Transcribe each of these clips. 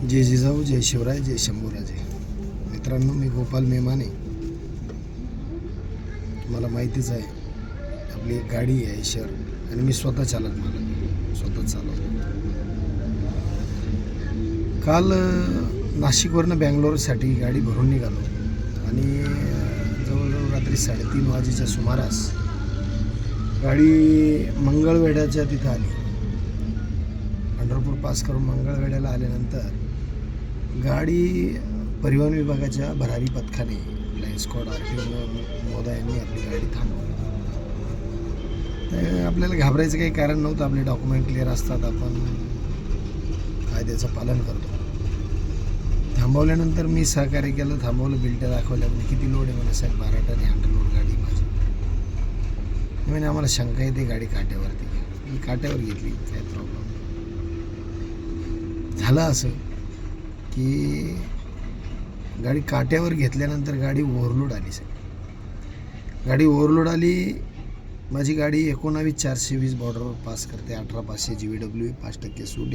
जय जिजाऊ, जय शिवराय, जय शंभूराजे. मित्रांनो, मी गोपाल मेमाने. तुम्हाला माहितीच आहे, आपली एक गाडी आहे आयशर आणि मी स्वतः चालक मालक, स्वतः चालवतो. काल नाशिकवरनं बँगलोरसाठी गाडी भरून निघालो आणि जवळजवळ रात्री 3:30 वाजेच्या सुमारास गाडी मंगळवेढ्याच्या तिथं आली. पंढरपूर पास करून मंगळवेढ्याला आल्यानंतर गाडी परिवहन विभागाच्या भरारी पथकाने फ्लाइंग स्क्वॉड RTO महोदयांनी आपली गाडी थांबवली. तर आपल्याला घाबरायचं काही कारण नव्हतं. आपले डॉक्युमेंट क्लिअर असतात, आपण कायद्याचं पालन करतो. थांबवल्यानंतर मी सहकार्य केलं, थांबवलं, बिल्ट दाखवल्या. किती लोड आहे? मला साहेब 12 टन आहे, अंडर लोड गाडी माझी. म्हणजे आम्हाला शंका येते गाडी काट्यावरती. मी काट्यावर घेतली, काय प्रॉब्लेम झालं असं की गाडी काट्यावर घेतल्यानंतर गाडी ओव्हरलोड आली. साहेब गाडी ओव्हरलोड आली. माझी गाडी 19,420 बॉर्डरवर पास करते. 18,500 GVW, 5% सूट,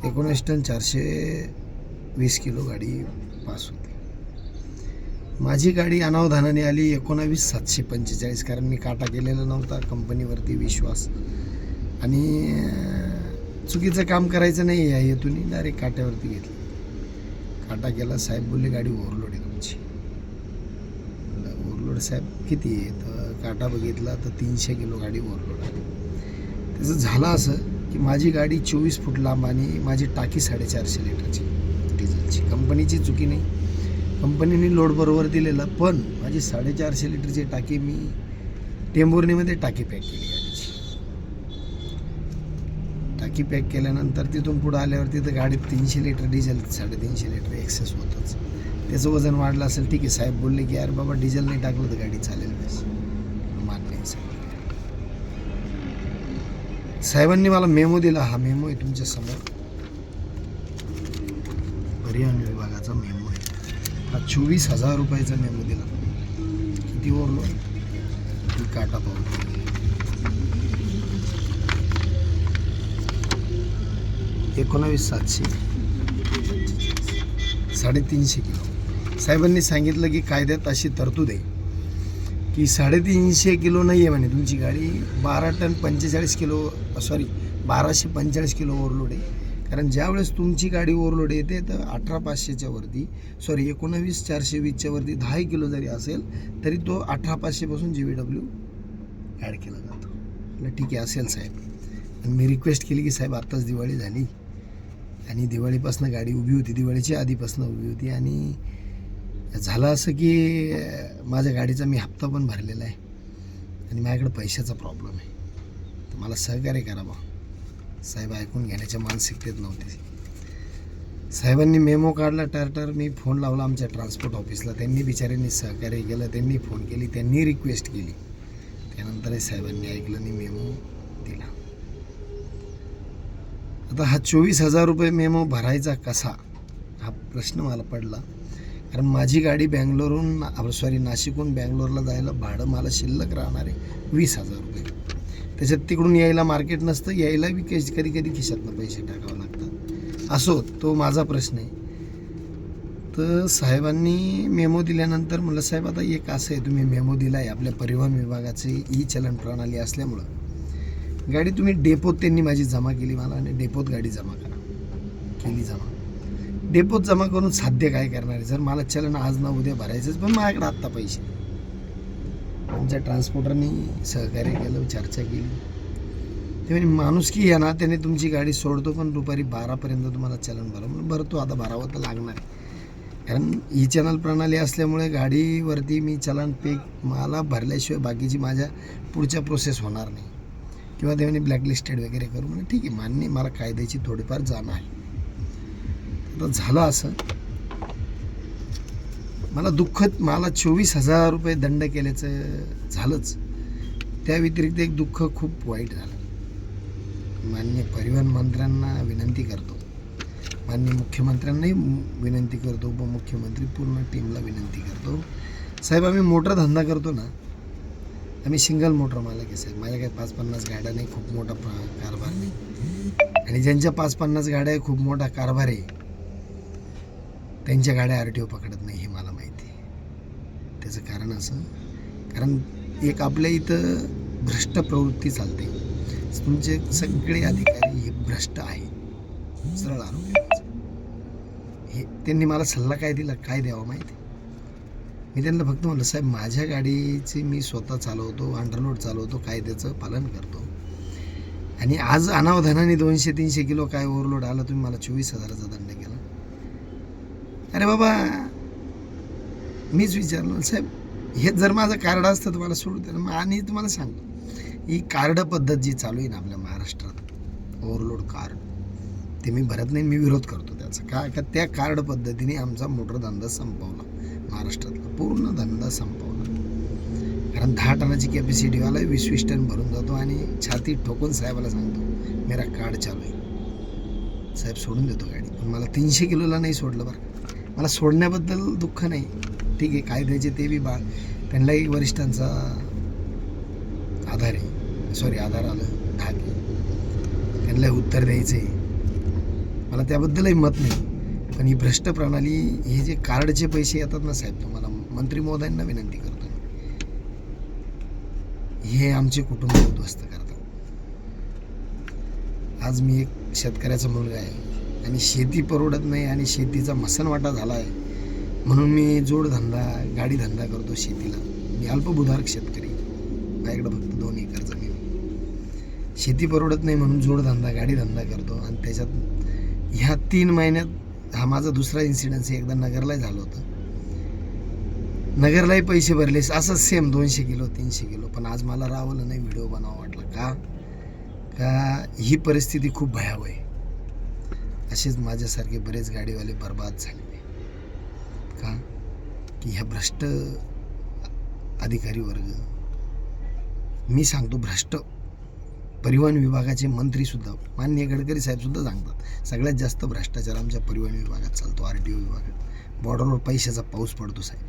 19 टन 420 किलो गाडी पास होती. माझी गाडी अनावधानाने आली 19,745, कारण मी काटा केलेला नव्हता. कंपनीवरती विश्वास आणि चुकीचं काम करायचं नाही या हेतून डायरेक्ट काट्यावरती घेतली. काटा केला. साहेब बोलले गाडी ओव्हरलोड आहे तुमची. ओव्हरलोड साहेब किती आहे? तर काटा बघितला तर 300 किलो गाडी ओव्हरलोड आली. त्याचं झालं असं की माझी गाडी 24 फूट लांब आणि माझी टाकी 450 लिटरची डिझेलची. कंपनीची चुकी नाही, कंपनीने लोड बरोबर दिलेला, पण माझी 450 लिटरची टाकी मी टेंभुर्णीमध्ये टाकी पॅक केली गाडीची. टाकी पॅक केल्यानंतर तिथून पुढं आल्यावरती तर गाडीत 300 लिटर डिझेल, 350 लिटर एक्सेस होतंच. त्याचं वजन वाढलं असेल. ठीक आहे. साहेब बोलले की यार बाबा, डिझेल नाही टाकलं तर गाडी चालेल. बस मान्य आहे साहेब. साहेबांनी मला मेमो दिला. हा मेमो आहे तुमच्या समोर, परिवहन विभागाचा मेमो आहे. हा 24,000 रुपयाचा मेमो दिला. किती ओव्हरलोड? काटा पाहू. 19,700, 350 किलो. साहेबांनी सांगितलं की कायद्यात अशी तरतूद आहे की 350 किलो नाही आहे म्हणे तुमची गाडी. 12 टन 45 किलो, 1245 किलो ओव्हरलोड आहे. कारण ज्यावेळेस तुमची गाडी ओव्हरलोड येते तर 18,500च्या वरती, 19,420च्या वरती 10 किलो जरी असेल तरी तो 18,500पासून GVW ॲड केला जातो. म्हटलं ठीक आहे, असेल साहेब. आणि मी रिक्वेस्ट केली की साहेब आत्ताच दिवाळी झाली आणि दिवाळीपासून गाडी उभी होती, दिवाळीची आधीपासून उभी होती. आणि झालं असं की माझ्या गाडीचा मी हप्ता पण भरलेला आहे आणि माझ्याकडे पैशाचा प्रॉब्लेम आहे, तर मला सहकार्य करा बा. साहेब ऐकून घेण्याच्या मानसिकतेत नव्हते. साहेबांनी मेमो काढला टारटार. मी फोन लावला आमच्या ट्रान्सपोर्ट ऑफिसला. त्यांनी बिचाऱ्यांनी सहकार्य केलं, त्यांनी फोन केली, त्यांनी रिक्वेस्ट केली. त्यानंतरही साहेबांनी ऐकलं आणि मेमो दिला. आता हा 24,000 रुपये मेमो भरायचा कसा, हा प्रश्न मला पडला. कारण माझी गाडी नाशिकहून बँगलोरला जायला भाडं मला शिल्लक राहणार आहे 20,000 रुपये. त्याच्यात तिकडून यायला मार्केट नसतं, यायला बी कधी कधी खिशातनं पैसे टाकावं लागतात. असो, तो माझा प्रश्न आहे. तर साहेबांनी मेमो दिल्यानंतर म्हटलं साहेब आता एक असं आहे, तुम्ही मेमो दिला आहे, आपल्या परिवहन विभागाची चलन प्रणाली असल्यामुळं गाडी तुम्ही डेपोत, त्यांनी माझी जमा केली मला, आणि डेपोत गाडी जमा केली. डेपोत जमा करून साध्य काय करणार आहे? जर मला चलन आज ना उद्या भरायचंच, पण माझ्याकडे आत्ता पैसे. आमच्या ट्रान्सपोर्टरनी सहकार्य केलं, चर्चा केली. ते म्हणजे माणुसकी या ना, त्याने तुमची गाडी सोडतो पण दुपारी 12पर्यंत तुम्हाला चलन भरा. म्हणून भरतो, आता भरावं तर लागणार आहे. कारण चॅनल प्रणाली असल्यामुळे गाडीवरती मी चलन पे मला भरल्याशिवाय बाकीची माझ्या पुढच्या प्रोसेस होणार नाही, किंवा त्याने ब्लॅकलिस्टेड वगैरे करू. म्हणजे ठीक आहे, मान्य, मला कायद्याची थोडीफार जाण आहे. आता झालं असं, मला मला 24,000 रुपये दंड केल्याचं झालंच. त्या व्यतिरिक्त एक दुःख खूप वाईट झालं. माननीय परिवहन मंत्र्यांना विनंती करतो, माननीय मुख्यमंत्र्यांनाही विनंती करतो, उपमुख्यमंत्री पूर्ण टीमला विनंती करतो. साहेब आम्ही मोटर धंदा करतो ना, आम्ही सिंगल मोटर मालक आहे साहेब. माझ्या काही 5-50 गाड्या नाही, खूप मोठा कारभार नाही. आणि ज्यांच्या 5-50 गाड्या आहे, खूप मोठा कारभार आहे, त्यांच्या गाड्या RTO पकडत नाही, हे मला माहिती आहे. त्याचं कारण असं, कारण एक आपल्या इथं भ्रष्ट प्रवृत्ती चालते. तुमचे सगळे अधिकारी हे भ्रष्ट आहे, सरळ आरोग्य. हे त्यांनी मला सल्ला काय दिला, काय द्यावा माहिती. मी त्यांना फक्त म्हणलं, साहेब माझ्या गाडीची मी स्वतः चालवतो, अंडरलोड चालवतो, कायद्याचं पालन करतो, आणि आज अनावधानाने 200-300 किलो काय ओव्हरलोड आला, तुम्ही मला 24,000चा दंड केला. अरे बाबा, मीच विचारलं, साहेब हे जर माझं कार्ड असतं तर मला सोडू द्या. आणि तुम्हाला सांगतो, ही कार्ड पद्धत जी चालू आहे ना आपल्या महाराष्ट्रात, ओव्हरलोड कार्ड, ते मी भरत नाही, मी विरोध करतो त्याचा. का त्या कार्ड पद्धतीने आमचा मोटर धंदा संपवला, महाराष्ट्रातला पूर्ण धंदा संपवला. कारण 10 टनाची कॅपॅसिटीवाला 20-20 टन भरून जातो आणि छाती ठोकून साहेबाला सांगतो मेरा कार्ड चालू आहे, साहेब सोडून देतो गाडी. पण मला 300 किलोला नाही सोडलं बरं. मला सोडण्याबद्दल दुःख नाही, ठीक आहे, कायद्याचे ते बी त्यांनाही वरिष्ठांचा आधार आहे, आधार आलं धाक आहे, त्यांना उत्तर द्यायचं आहे, मला त्याबद्दलही मत नाही. पण ही भ्रष्ट प्रणाली, हे जे कार्डचे पैसे येतात ना साहेब, तुम्हाला मंत्री महोदयांना विनंती करतो, हे आमचे कुटुंब उद्ध्वस्त करतात. आज मी एक शेतकऱ्याचा मुलगा आहे आणि शेती परवडत नाही आणि शेतीचा मसनवाटा झाला आहे, म्हणून मी जोडधंदा, गाडी धंदा करतो शेतीला. मी अल्पभूधारक शेतकरी, माझ्याकडे फक्त 2 एकर जमीन. शेती परवडत नाही म्हणून जोडधंदा, गाडी धंदा करतो. आणि त्याच्यात ह्या 3 महिन्यात हा माझा दुसरा इन्सिडन्स आहे. एकदा नगरलाही झालं होतं, नगरलाही पैसे भरले असं सेम 200 किलो 300 किलो. पण आज मला रावलं नाही, व्हिडिओ बनावा वाटला. का ही परिस्थिती खूप भयावह आहे. असेच माझ्यासारखे बरेच गाडीवाले बर्बाद झाले. का की ह्या भ्रष्ट अधिकारी वर्ग, मी सांगतो भ्रष्ट परिवहन विभागाचे मंत्रीसुद्धा, माननीय गडकरी साहेबसुद्धा सांगतात, सगळ्यात जास्त भ्रष्टाचार आमच्या परिवहन विभागात चालतो, RTO विभागात. बॉर्डरवर पैशाचा पाऊस पडतो साहेब.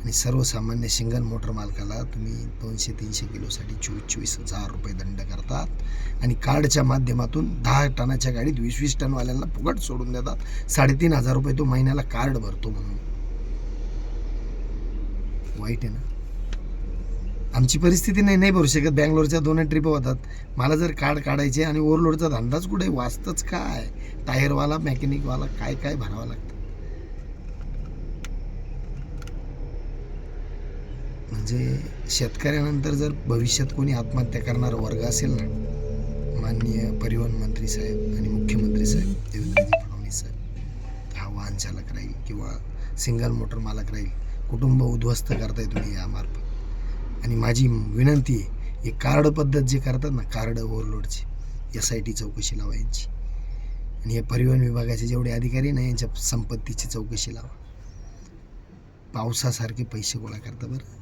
आणि सर्वसामान्य सिंगल मोटर मालकाला तुम्ही 200-300 किलोसाठी 24,000 रुपये दंड करतात. आणि कार्डच्या माध्यमातून 10 टनाच्या गाडीत 20-20 टनवाल्यांना फुकट सोडून देतात. 3,500 रुपये तो महिन्याला कार्ड भरतो म्हणून. वाईट आहे ना. आमची परिस्थिती नाही भरू शकत. बँगलोरच्या 2 ट्रिप होतात. मला जर कार्ड काढायचे आणि ओव्हरलोडचा धंदाच कुठे, वाचतच काय, टायरवाला, मेकॅनिकवाला, काय काय भरावं लागतं. म्हणजे शेतकऱ्यानंतर जर भविष्यात कोणी आत्महत्या करणारा वर्ग असेल ना, माननीय परिवहन मंत्री साहेब आणि मुख्यमंत्री साहेब देवेंद्रजी फडणवीस साहेब, हा वाहन चालक राहील किंवा सिंगल मोटर मालक राहील. कुटुंब उद्ध्वस्त करताय तुम्ही यामार्फत. आणि माझी विनंती आहे, हे कार्ड पद्धत जे करतात ना, कार्ड ओव्हरलोडची, SIT चौकशी लावा यांची. आणि हे परिवहन विभागाचे जेवढे अधिकारी ना, यांच्या संपत्तीची चौकशी लावा. पावसासारखे पैसे गोळा करता बरं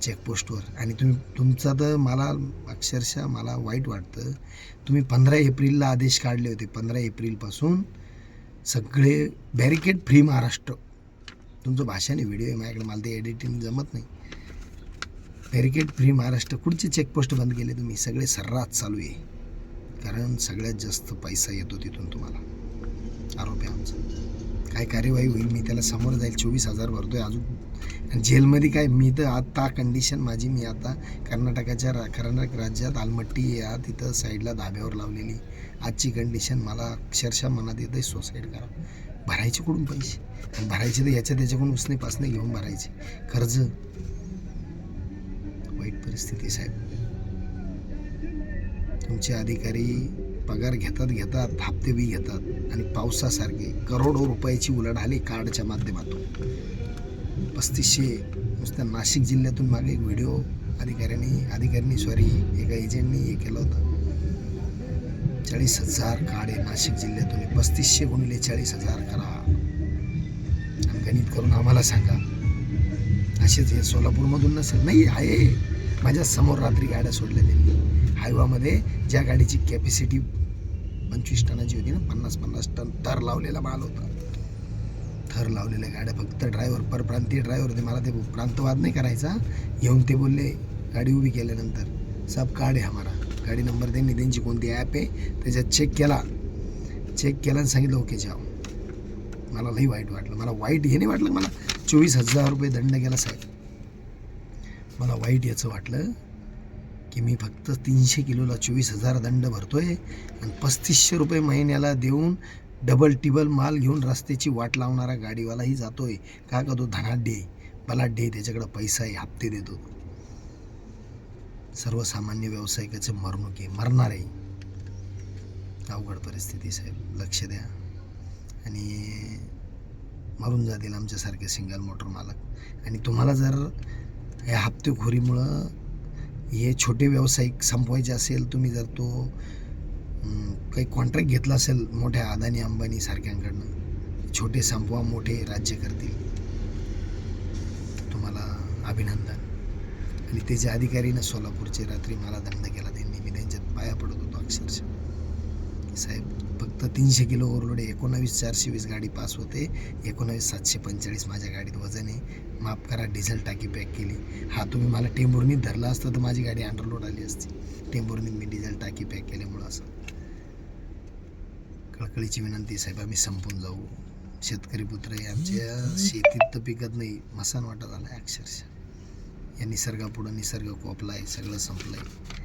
चेकपोस्टवर. आणि तुमचा तर मला अक्षरशः मला वाईट वाटतं. तुम्ही 15 एप्रिलला आदेश काढले होते. 15 एप्रिलपासून सगळे बॅरिकेड फ्री महाराष्ट्र. तुमचं भाषाने व्हिडिओ आहे माझ्याकडे, मला ते एडिटिंग जमत नाही. बॅरिकेड फ्री महाराष्ट्र, कुठचे चेकपोस्ट बंद केले तुम्ही? सगळे सर्रास चालू आहे. कारण सगळ्यात जास्त पैसा येतो तिथून तुम्हाला. आरोप आहे आमचा. काय कार्यवाही होईल मी त्याला समोर जाईल. 24,000 भरतोय अजून. आणि जेलमध्ये काय, मी तर आता कंडिशन माझी, मी आता कर्नाटक राज्यात आलमट्टी या तिथं साईडला धाब्यावर लावलेली. आजची कंडिशन मला अक्षरशः मनात येतं सुसाईड करा. भरायचे कुठून पैसे? आणि भरायचे तर त्याच्याकडून उसने पासने घेऊन भरायचे कर्ज. वाईट परिस्थिती साहेब. तुमचे अधिकारी पगार घेतात, हप्ते बी घेतात. आणि पावसासारखे करोडो रुपयाची उलाढाल कार्डच्या माध्यमातून. 3500 नुसत्या नाशिक जिल्ह्यातून मागे एक व्हिडिओ एका एजंटनी हे केलं होतं. 40,000 कार्ड आहे नाशिक जिल्ह्यातून. 3500 गुणिले 40,000 करा आणि गणित करून आम्हाला सांगा. असेच हे सोलापूरमधून नसेल, नाही आहे. माझ्या समोर रात्री गाड्या सोडल्या त्यांनी हायवामध्ये. ज्या गाडीची कॅपॅसिटी 25 टनाची होती ना, 50-50 टन थर लावलेला माल होता. थर लावलेल्या गाड्या, फक्त ड्रायव्हर, परप्रांतीय ड्रायव्हर होते. मला ते प्रांतवाद नाही करायचा. येऊन ते बोलले गाडी उभी केल्यानंतर, सब कार्ड आहे हमारा. गाडी नंबर त्यांनी त्यांची कोणती ॲप आहे त्याच्यात चेक केला आणि सांगितलं ओके जाओ. मला लई वाईट वाटलं. मला वाईट हे नाही वाटलं, मला 24,000 रुपये दंड गेला साहेब. मला वाईट याचं वाटलं की मी फक्त 300 किलोला 24,000 दंड भरतोय आणि 3500 रुपये महिन्याला देऊन डबल टिबल माल घेऊन रस्त्याची वाट लावणारा गाडीवालाही जातोय. का तो धनाढ्य बलाढ्य, त्याच्याकडे पैसा आहे, हप्ते देतो. सर्वसामान्य व्यावसायिकाचं मरणूक आहे, मरणार आहे. अवघड परिस्थिती साहेब, लक्ष द्या. आणि मरून जातील आमच्यासारखे सिंगल मोटर मालक. आणि तुम्हाला जर या हप्तेखोरीमुळं हे छोटे व्यावसायिक संपवायचे असेल, तुम्ही जर तो काही कॉन्ट्रॅक्ट घेतला असेल मोठ्या अदानी अंबानी सारख्यांकडनं, छोटे संपवा, मोठे राज्य करतील, तुम्हाला अभिनंदन. आणि त्याचे अधिकारीनं सोलापूरचे रात्री मला दंड केला त्यांनी. मी त्यांच्यात पाया पडत होतो अक्षरशः. साहेब फक्त 300 किलो ओव्हरलोड, 19,420 गाडी पास होते, 19,745 माझ्या गाडीत वजन आहे. माफ करा, डिझेल टाकी पॅक केली. हा, तुम्ही मला टेंभुर्णीत धरला असतं तर माझी गाडी अंडरलोड आली असती. टेंभुर्णीत मी डिझेल टाकी पॅक केल्यामुळं असं. कळकळीची विनंती साहेब, आम्ही संपून जाऊ. शेतकरी पुत्र आहे, आमच्या शेतीत तर पिकत नाही, मसान वाटत आला आहे अक्षरशः. या निसर्गापुढं निसर्ग कोपला आहे, सगळं संपलं आहे.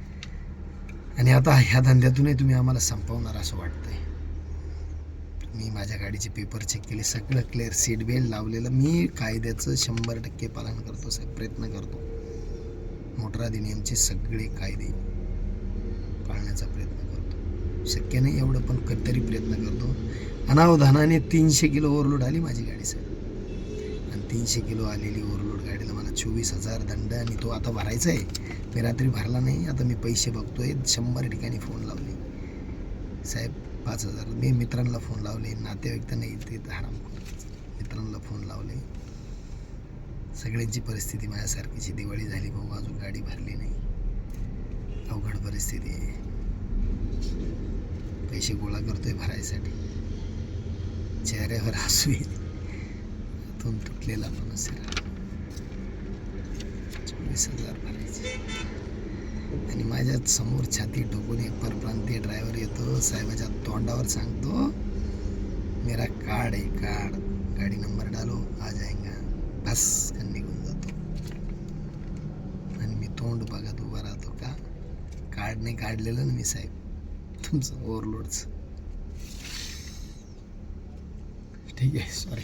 आणि आता ह्या धंद्यातूनही तुम्ही आम्हाला संपवणार असं वाटतंय. मी माझ्या गाडीचे पेपर चेक केले, सगळं क्लिअर, सीट बेल्ट लावलेलं. मी कायद्याचं 100% पालन करतो साहेब, प्रयत्न करतो. मोटर अधिनियमचे सगळे कायदे पाळण्याचा प्रयत्न करतो. शक्य नाही एवढं, पण कधीतरी प्रयत्न करतो. अनावधानाने 300 किलो ओव्हरलोड आली माझी गाडी साहेब. आणि 300 किलो आलेली ओव्हरलोड गाडीला मला 24,000 दंड. आणि तो आता भरायचा आहे. मी रात्री भरला नाही, आता मी पैसे बघतोय. 100 ठिकाणी फोन लावले साहेब, 5,000. मी मित्रांना फोन लावले, नातेवाईक तर नाही ते हराम, मित्रांना फोन लावले. सगळ्यांची परिस्थिती माझ्यासारखीची. दिवाळी झाली भाऊ, अजून गाडी भरली नाही. अवघड परिस्थिती आहे. पैसे गोळा करतोय भरायसाठी. चेहऱ्यावर हसू येईल. तोंड तुटलेला माणूस आहे. 24,000 भरायचे. आणि माझ्या समोर छाती ठोकून एक परप्रांतीय ड्रायव्हर येतो, साहेबाच्या तोंडावर सांगतो मेरा कार्ड आहे, कार्ड, गाडी नंबर डालो आ जाएगा, बस निघून जातो. आणि मी तोंड बघत उभा राहतो. का कार्ड नाही काढलेलं ना मी साहेब तुमचं ओव्हरलोडचं. ठीक आहे, सॉरी.